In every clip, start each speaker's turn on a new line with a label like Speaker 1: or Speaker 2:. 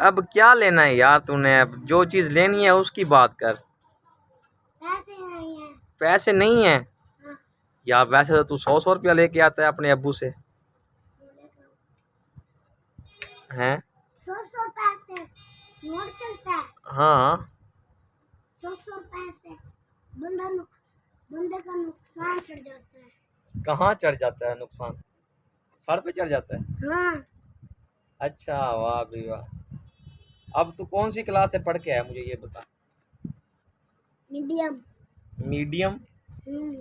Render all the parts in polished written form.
Speaker 1: अब क्या लेना है यार तूने? अब जो चीज लेनी है उसकी बात कर।
Speaker 2: पैसे नहीं है।
Speaker 1: पैसे नहीं है
Speaker 2: हाँ।
Speaker 1: यार? वैसे तो तू 100 रुपया लेके आता है अपने अब्बू से। हैं?
Speaker 2: 100 पैसे नोट चलता है।
Speaker 1: हाँ
Speaker 2: 100 पैसे बंदे का नुकसान चढ़ जाता है।
Speaker 1: कहाँ चढ़ जाता है नुकसान? सर पे चढ़ जाता है?
Speaker 2: हाँ।
Speaker 1: अच्छा वाह भी वाह। अब तू कौन सी क्लास से पढ़ के आया मुझे ये बता।
Speaker 2: मीडियम।
Speaker 1: मीडियम?
Speaker 2: हम्म।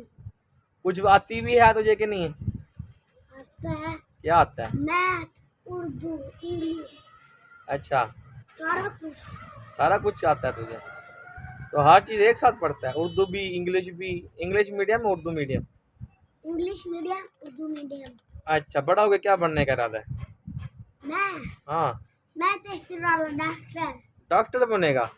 Speaker 1: कुछ आती भी है तुझे कि नहीं?
Speaker 2: आता है।
Speaker 1: क्या आता है?
Speaker 2: Math, Urdu, English.
Speaker 1: अच्छा
Speaker 2: सारा कुछ।
Speaker 1: सारा कुछ आता है तुझे? तो हर चीज़ एक साथ पढ़ता है? उर्दू भी इंग्लिश भी? English medium Urdu medium?
Speaker 2: English medium, Urdu medium.
Speaker 1: अच्छा बड़ा हो गया क्या बनने का इरादा है?
Speaker 2: मैं
Speaker 1: हाँ
Speaker 2: मैं तहसील वाला डॉक्टर।
Speaker 1: डॉक्टर बनेगा?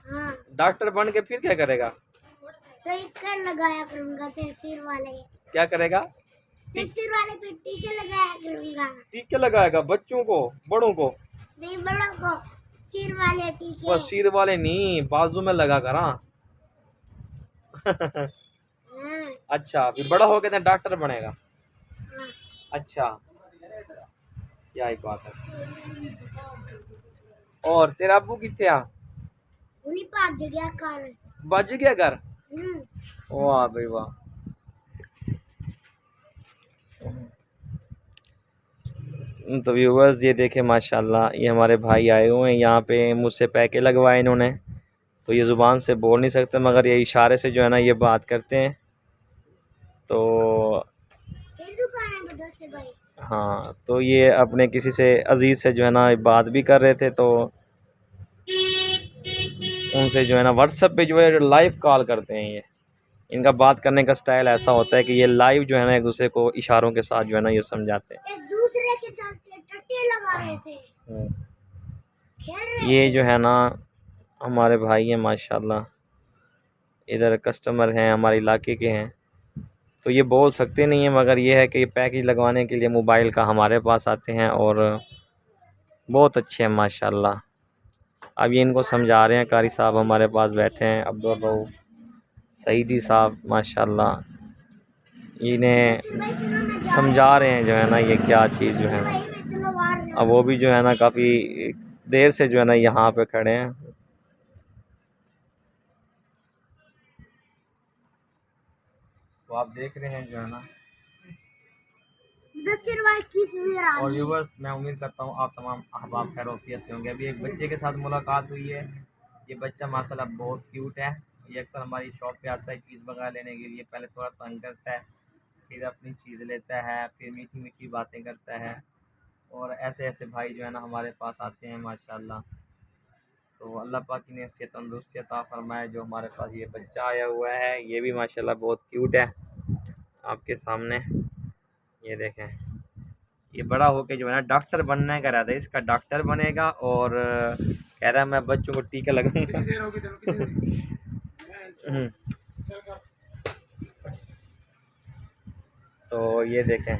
Speaker 2: हाँ।
Speaker 1: डॉक्टर बन के फिर क्या करेगा?
Speaker 2: तो टीके लगाया करूंगा तहसील वाले।
Speaker 1: क्या करेगा?
Speaker 2: तहसील वाले पे टीके लगाया करूंगा।
Speaker 1: टीके लगाएगा बच्चों को बड़ों को?
Speaker 2: नहीं, बड़ों को। सिर वाले टीके।
Speaker 1: बस सिर वाले नहीं, बाजू में लगा कर। हाँ
Speaker 2: हाँ।
Speaker 1: अच्छा फिर बड़ा हो गया डॉक्टर बनेगा?
Speaker 2: हाँ।
Speaker 1: अच्छा क्या ही बात है। और तेरा अब्बू किथे आ?
Speaker 2: उन्हीं पाँच जगह कर।
Speaker 1: बज गया घर? वाह भाई वाह। तो व्यूवर्स ये देखे माशाल्लाह, ये हमारे भाई आए हुए हैं यहाँ पे, मुझसे पैके लगवाए इन्होंने। तो ये ज़ुबान से बोल नहीं सकते मगर ये इशारे से जो है ना ये बात करते हैं। तो हाँ तो ये अपने किसी से अजीज़ से जो है ना बात भी कर रहे थे, तो उनसे जो है ना व्हाट्सएप पे जो है लाइव कॉल करते हैं ये। इनका बात करने का स्टाइल ऐसा होता है कि ये लाइव जो है ना एक दूसरे को इशारों के साथ जो है ना ये समझाते हैं।
Speaker 2: एक दूसरे के साथ टट्टे लगा रहे थे। खेल रहे
Speaker 1: ये
Speaker 2: थे।
Speaker 1: जो है ना हमारे भाई हैं माशाल्लाह, इधर कस्टमर हैं हमारे इलाके के हैं। तो ये बोल सकते नहीं हैं मगर ये है कि ये पैकेज लगवाने के लिए मोबाइल का हमारे पास आते हैं और बहुत अच्छे हैं माशाल्लाह। अब ये इनको समझा रहे हैं, कारी साहब हमारे पास बैठे हैं, अब्दुल रऊफ सईदी साहब माशाल्लाह, इन्हें समझा रहे हैं जो है ना ये क्या चीज़ जो है। अब वो भी जो है ना काफ़ी देर से जो है ना यहाँ पे खड़े हैं। तो आप देख रहे हैं जो है ना। और व्यूवर्स मैं उम्मीद करता हूँ आप तमाम अहबाब खैरियत से होंगे। अभी एक बच्चे के साथ मुलाकात हुई है। ये बच्चा माशाल्लाह बहुत क्यूट है। ये अक्सर हमारी शॉप पे आता है चीज़ वगैरह लेने के लिए। पहले थोड़ा तंग करता है, फिर अपनी चीज़ लेता है, फिर मीठी मीठी बातें करता है। और ऐसे ऐसे भाई जो है ना हमारे पास आते हैं माशाल्लाह। तो अल्लाह पाक ने इससे तंदुरुस्ती अता फरमाए। जो हमारे पास ये बच्चा आया हुआ है ये भी माशाल्लाह बहुत क्यूट है आपके सामने। ये देखें, ये बड़ा होके जो है ना डॉक्टर बनने का इरादा है इसका। डॉक्टर बनेगा और कह रहा है मैं बच्चों को टीका लगाऊंगा। तो ये देखें,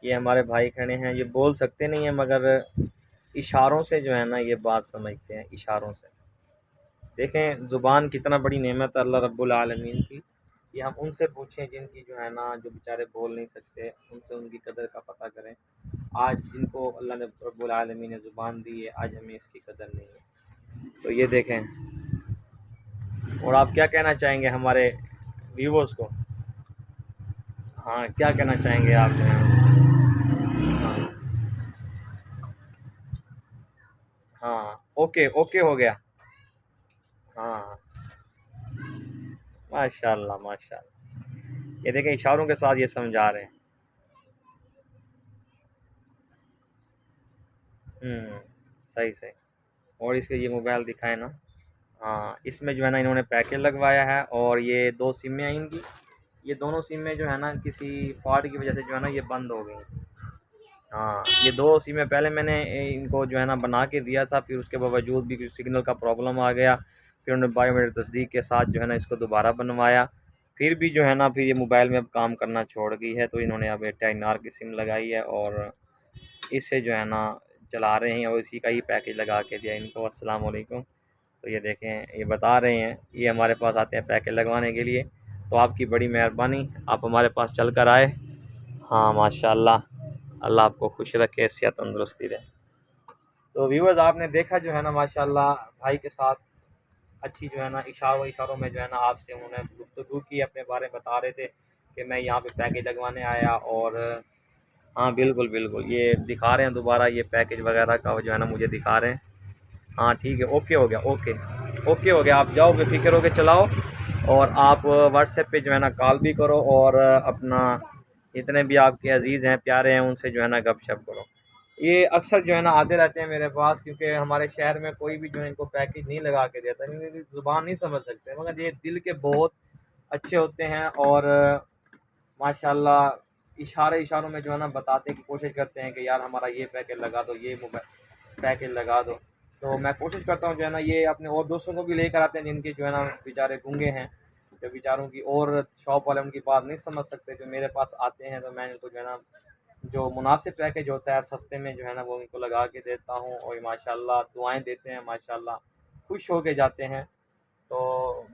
Speaker 1: ये हमारे भाई खड़े हैं। ये बोल सकते नहीं हैं मगर इशारों से जो है ना ये बात समझते हैं, इशारों से। देखें ज़ुबान कितना बड़ी नेमत है अल्लाह रब्बुल आलमीन की। कि हम उनसे पूछें जिनकी जो है ना जो बेचारे बोल नहीं सकते, उनसे उनकी कदर का पता करें। आज जिनको अल्लाह ने रब्बुल आलमीन ने ज़ुबान दी है आज हमें इसकी कदर नहीं है। तो ये देखें। और आप क्या कहना चाहेंगे हमारे व्यूवर्स को? हाँ क्या कहना चाहेंगे आप जो हैं? हाँ हाँ ओके ओके हो गया। हाँ माशाल्लाह माशाल्लाह। ये देखें इशारों के साथ ये समझा रहे हैं। सही सही। और इसके ये मोबाइल दिखाए ना। हाँ इसमें जो है ना इन्होंने पैकेज लगवाया है और ये दो सिमें हैं इनकी। ये दोनों सिमें जो है ना किसी फॉल्ट की वजह से जो है ना ये बंद हो गई। हाँ ये दो सिमें पहले मैंने इनको जो है ना बना के दिया था, फिर उसके बावजूद भी सिग्नल का प्रॉब्लम आ गया। फिर उन्होंने बायोमेट्रिक तस्दीक के साथ जो है ना इसको दोबारा बनवाया। फिर भी जो है ना फिर ये मोबाइल में अब काम करना छोड़ गई है, तो इन्होंने अब टेक्नॉर की सिम लगाई है और इससे जो है ना चला रहे हैं और इसी का ही पैकेज लगा के दिया इनको। अस्सलाम वालेकुम। तो ये देखें, ये बता रहे हैं, ये हमारे पास आते हैं पैकेज लगवाने के लिए, तो आपकी बड़ी मेहरबानी, आप हमारे पास चल कर आए। हाँ माशाल्लाह, अल्लाह आपको खुश रखे, सेहत तंदुरुस्ती रहे। तो व्यूअर्स आपने देखा जो है ना माशाल्लाह भाई के साथ अच्छी जो है ना इशारों में जो है ना आपसे उन्होंने गुफ्तगू की, अपने बारे में बता रहे थे कि मैं यहाँ पे पैकेज लगवाने आया। और हाँ बिल्कुल बिल्कुल, ये दिखा रहे हैं दोबारा, ये पैकेज वगैरह का जो है ना मुझे दिखा रहे हैं। हाँ ठीक है, ओके हो गया, ओके हो गया। आप जाओ बेफिक्र होके चलाओ और आप व्हाट्सएप पे जो है ना कॉल भी करो और अपना जितने भी आपके अजीज़ हैं प्यारे हैं उनसे जो है ना गपशप करो। ये अक्सर जो है ना आते रहते हैं मेरे पास, क्योंकि हमारे शहर में कोई भी जो है इनको पैकेज नहीं लगा के देता, क्योंकि ज़ुबान नहीं समझ सकते, मगर ये दिल के बहुत अच्छे होते हैं और माशाल्लाह इशारों में जो है ना बताने की कोशिश करते हैं कि यार हमारा ये पैकेज लगा दो, ये मोबाइल पैकेज लगा दो। तो मैं कोशिश करता हूँ जो है ना ये अपने और दोस्तों को भी लेकर आते हैं जिनके जो है ना बेचारे गूंगे हैं, जो बेचारों की और शॉप वाले उनकी बात नहीं समझ सकते, जो मेरे पास आते हैं, तो मैं इनको जो है ना जो मुनासिब पैकेज होता है सस्ते में जो है ना वो उनको लगा के देता हूँ और माशाल्लाह दुआएं देते हैं, माशाल्लाह खुश हो के जाते हैं। तो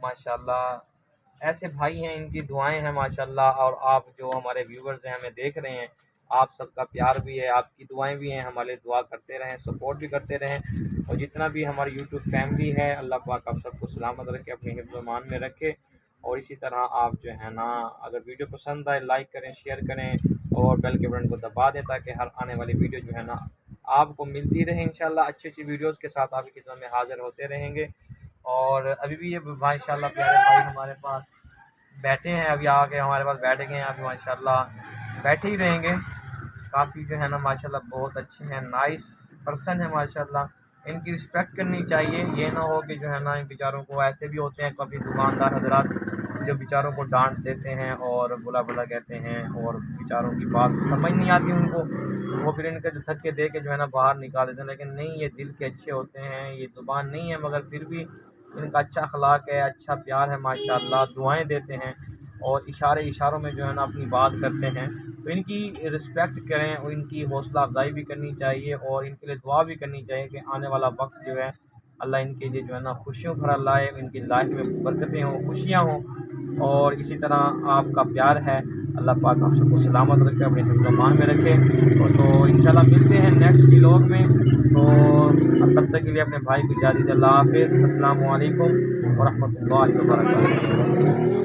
Speaker 1: माशाल्लाह ऐसे भाई हैं, इनकी दुआएं हैं माशाल्लाह। और आप जो हमारे व्यूवर्स हैं हमें देख रहे हैं, आप सबका प्यार भी है, आपकी दुआएं भी हैं, हमारे दुआ करते रहें, सपोर्ट भी करते रहें। और जितना भी हमारी यूट्यूब फैमिली है, अल्लाह पाक आप सबको सलामत रखे, अपने हिफ्ज़ मान में रखे। और इसी तरह आप जो है ना अगर वीडियो पसंद आए लाइक करें, शेयर करें और बेल के बटन को दबा दें, ताकि हर आने वाली वीडियो जो है ना आपको मिलती रहे। इंशाल्लाह अच्छी वीडियोज़ के साथ आपकी खिदमत में हाज़िर होते रहेंगे। और अभी भी ये माशाल्लाह प्यारे भाई हमारे पास बैठे हैं, अभी आके हमारे पास बैठ गए हैं, अभी माशाल्लाह बैठे ही रहेंगे। काफ़ी जो है ना माशाल्लाह बहुत अच्छे हैं, नाइस पर्सन है माशाल्लाह, इनकी रिस्पेक्ट करनी चाहिए। ये ना हो कि जो है ना इन बेचारों को, ऐसे भी होते हैं काफ़ी दुकानदार हजरात जो बेचारों को डांट देते हैं और बुला बुला कहते हैं और बेचारों की बात समझ नहीं आती उनको, वो फिर इनके जो धक्के दे के जो है ना बाहर निकाल देते हैं। लेकिन नहीं, ये दिल के अच्छे होते हैं, ये ज़ुबान नहीं है मगर फिर भी इनका अच्छा अखलाक है, अच्छा प्यार है माशाल्लाह, दुआएं देते हैं और इशारों में जो है ना अपनी बात करते हैं। तो इनकी रिस्पेक्ट करें और इनकी हौसला अफजाई भी करनी चाहिए और इनके लिए दुआ भी करनी चाहिए कि आने वाला वक्त जो है अल्लाह इनके लिए जो है ना खुशियों भरा लाए, इनकी लाइफ में बरकतें हों, खुशियाँ हों। और इसी तरह आपका प्यार है, अल्लाह पाक आप सबको सलामत रखे, अपने हिफ्ज़-ओ-मान में रखे। तो इंशाल्लाह मिलते हैं नेक्स्ट व्लॉग में। तो तब तक के लिए अपने भाई की इजाज़त, अल्लाह हाफ़िज़, अस्सलामु अलैकुम व रहमतुल्लाहि व बरकातुहू।